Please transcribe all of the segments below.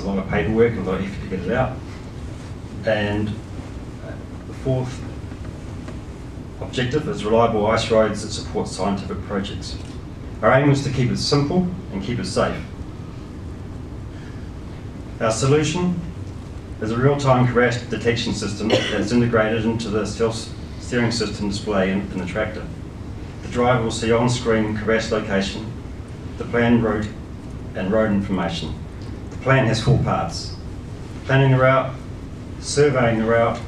a lot of paperwork and a lot of effort to get it out. And the fourth objective is reliable ice roads that support scientific projects. Our aim is to keep it simple and keep it safe. Our solution is a real-time crash detection system that's integrated into the self-steering system display in the tractor. The driver will see on-screen crash location, the planned route, and road information. The plan has 4 parts: planning the route, surveying the route,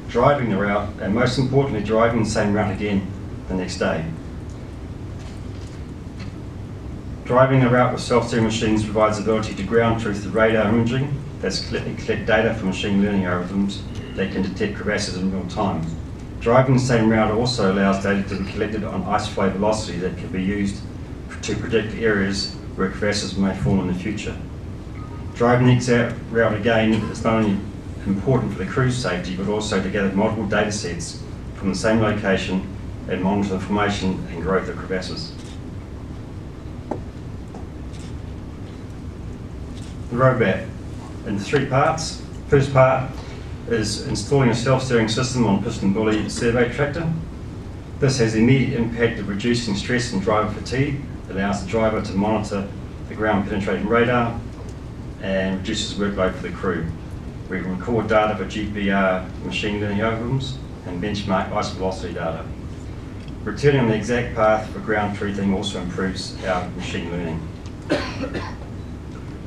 driving the route, and most importantly, driving the same route again the next day. Driving the route with self-steering machines provides the ability to ground truth the radar imaging that's collect data from machine learning algorithms that can detect crevasses in real time. Driving the same route also allows data to be collected on ice flow velocity that can be used to predict areas where crevasses may form in the future. Driving the exact route again is not only important for the crew's safety, but also to gather multiple data sets from the same location and monitor the formation and growth of crevasses. The roadmap in 3 parts. First part is installing a self-steering system on piston bully survey tractor. This has the immediate impact of reducing stress and driver fatigue. It allows the driver to monitor the ground penetrating radar and reduces workload for the crew. We can record data for GPR machine learning algorithms and benchmark ice velocity data. Returning on the exact path for ground truthing also improves our machine learning.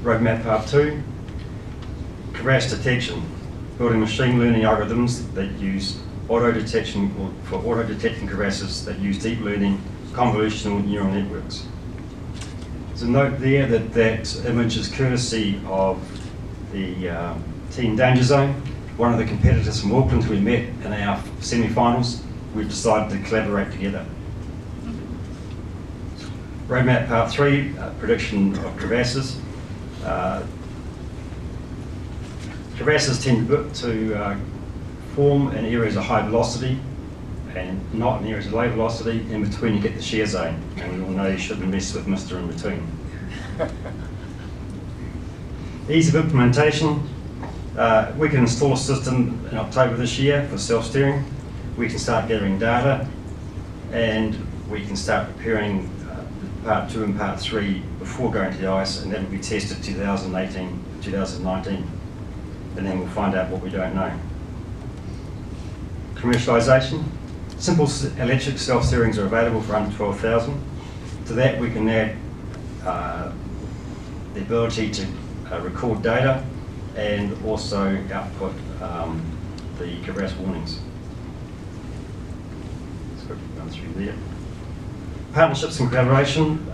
Roadmap part 2, crash detection. Building machine learning algorithms that use auto-detection for auto-detecting crevasses that use deep learning convolutional neural networks. So note there that that image is courtesy of the Team Danger Zone, one of the competitors from Auckland who we met in our semi-finals. We've decided to collaborate together. Roadmap part 3, prediction of crevasses. Crevasses tend to form in areas of high velocity and not in areas of low velocity. In between you get the shear zone, and we all know you shouldn't mess with Mr. In between. Ease of implementation. We can install a system in October this year for self-steering. We can start gathering data, and we can start preparing part 2 and part 3 before going to the ice, and that will be tested 2018, 2019. And then we'll find out what we don't know. Commercialisation. Simple electric self-steerings are available for under 12,000. To that we can add the ability to record data and also output the crevasse warnings. Let's quickly run through there. Partnerships and collaboration.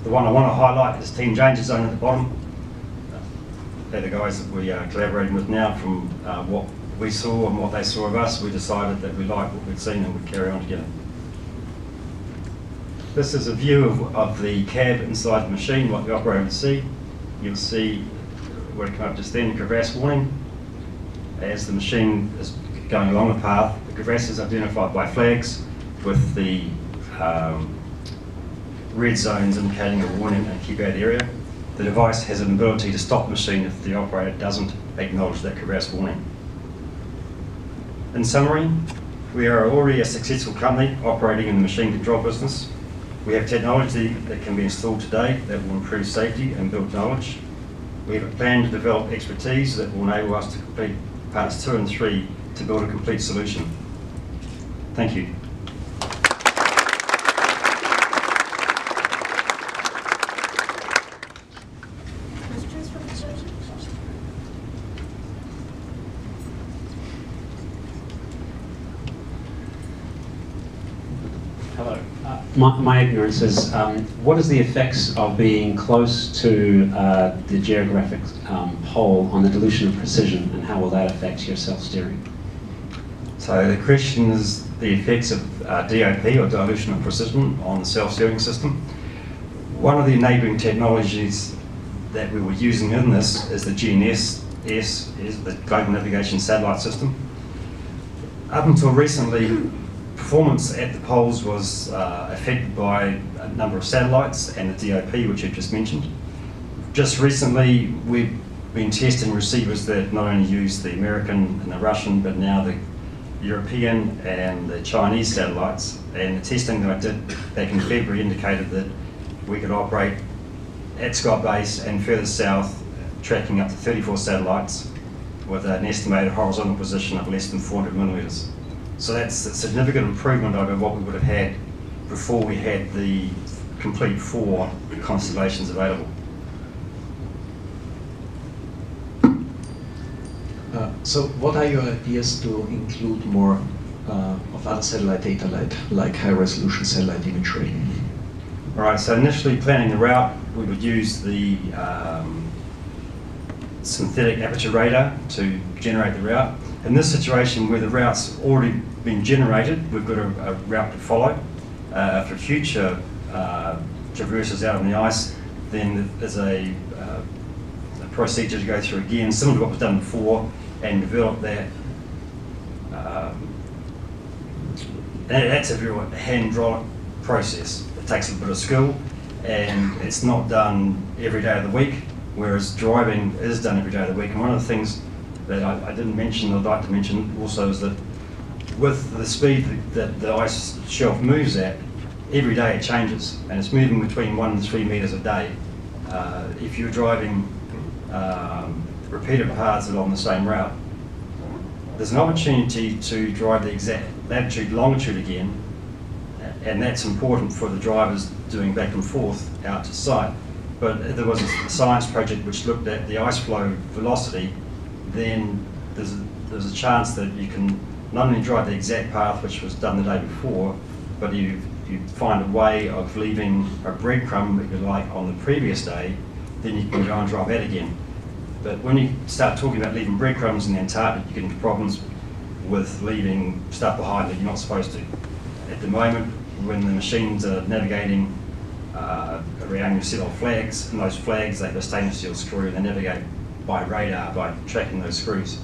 The one I want to highlight is Team Danger Zone at the bottom. They're the guys that we are collaborating with now. From what we saw and what they saw of us, we decided that we liked what we'd seen and would carry on together. This is a view of the cab inside the machine, what the operator would see. You'll see where it came up just then, the crevasse warning. As the machine is going along the path, the crevasse is identified by flags with the red zones indicating a warning and keep out area. The device has an ability to stop the machine if the operator doesn't acknowledge that crevasse warning. In summary, we are already a successful company operating in the machine control business. We have technology that can be installed today that will improve safety and build knowledge. We have a plan to develop expertise that will enable us to complete parts 2 and 3 to build a complete solution. Thank you. Hello. My ignorance is, what is the effects of being close to the geographic pole on the dilution of precision, and how will that affect your self-steering? So the question is the effects of DOP, or dilution of precision, on the self-steering system. One of the enabling technologies that we were using in this is the GNSS, is the Global Navigation Satellite System. Up until recently, performance at the poles was affected by a number of satellites and the DOP, which you've just mentioned. just recently, we've been testing receivers that not only use the American and the Russian, but now the European and the Chinese satellites. And the testing that I did back in February indicated that we could operate at Scott Base and further south, tracking up to 34 satellites with an estimated horizontal position of less than 400 millimetres. So that's a significant improvement over what we would have had before we had the complete 4 constellations available. So what are your ideas to include more of other satellite data like high-resolution satellite imagery? All right, so initially planning the route, we would use the synthetic aperture radar to generate the route. In this situation where the route's already been generated, we've got a route to follow. For future traverses out on the ice, then there's a procedure to go through again, similar to what was done before, and develop that. And that's a very hand-drawn process. It takes a bit of skill, and it's not done every day of the week, whereas driving is done every day of the week. And one of the things that I didn't mention, I'd like to mention also, is that with the speed that the ice shelf moves at, every day it changes, and it's moving between 1 and 3 metres a day. If you're driving repeated paths along the same route, there's an opportunity to drive the exact latitude, longitude again, and that's important for the drivers doing back and forth out to site. But there was a science project which looked at the ice flow velocity, then there's a chance that you can not only drive the exact path which was done the day before, but you find a way of leaving a breadcrumb, if you like, on the previous day, then you can go and drive that again. But when you start talking about leaving breadcrumbs in the Antarctic, you get into problems with leaving stuff behind that you're not supposed to. At the moment, when the machines are navigating around, you set off flags, and those flags, they have a stainless steel screw, and they navigate by radar by tracking those screws.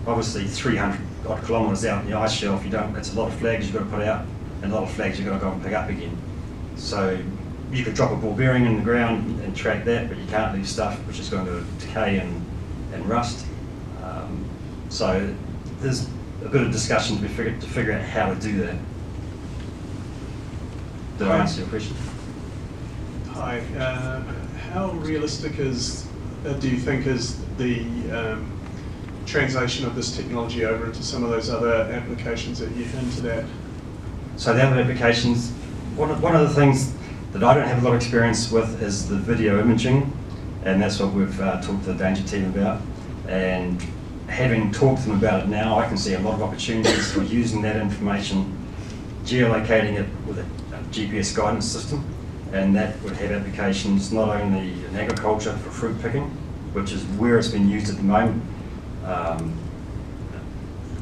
Obviously, 300 odd kilometres out in the ice shelf, that's a lot of flags you've got to put out, and a lot of flags you've got to go and pick up again. So you could drop a ball bearing in the ground and track that, but you can't leave stuff which is going to decay and rust. So there's a bit of discussion to figure out how to do that. Did I answer your question? Hi. How realistic do you think is the translation of this technology over into some of those other applications that you hinted at? So the other applications, one of the things that I don't have a lot of experience with is the video imaging, and that's what we've talked to the Danger team about. And having talked to them about it now, I can see a lot of opportunities for using that information, geolocating it with a GPS guidance system, and that would have applications not only in agriculture for fruit picking, which is where it's been used at the moment. I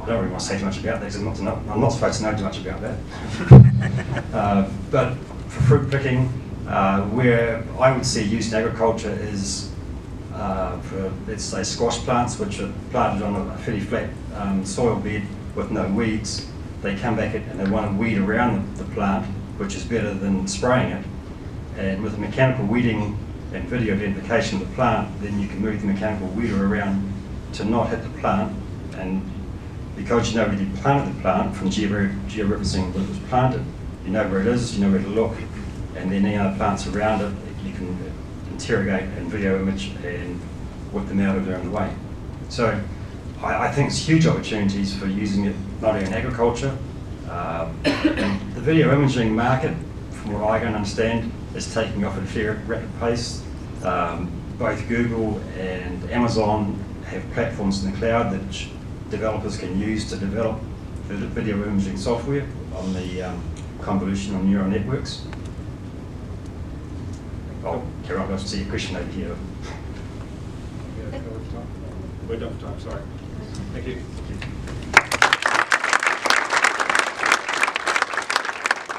don't really want to say too much about that because I'm not supposed to know too much about that. But for fruit picking, where I would see use in agriculture is for, let's say, squash plants, which are planted on a fairly flat soil bed with no weeds. They come back and they want to weed around the plant, which is better than spraying it. And with mechanical weeding and video identification of the plant, then you can move the mechanical weeder around to not hit the plant. And because you know where you planted the plant from georeferencing where it was planted, you know where it is, you know where to look, and then any other plants around it, you can interrogate and video image and whip them out if they're on the way. So I think it's huge opportunities for using it not only in agriculture. And the video imaging market, from what I can understand, is taking off at a fair rapid pace. Both Google and Amazon have platforms in the cloud that developers can use to develop video imaging software on the convolutional neural networks. Oh, Carol, I'd love to see a question over here. We're done for time, sorry. Thank you.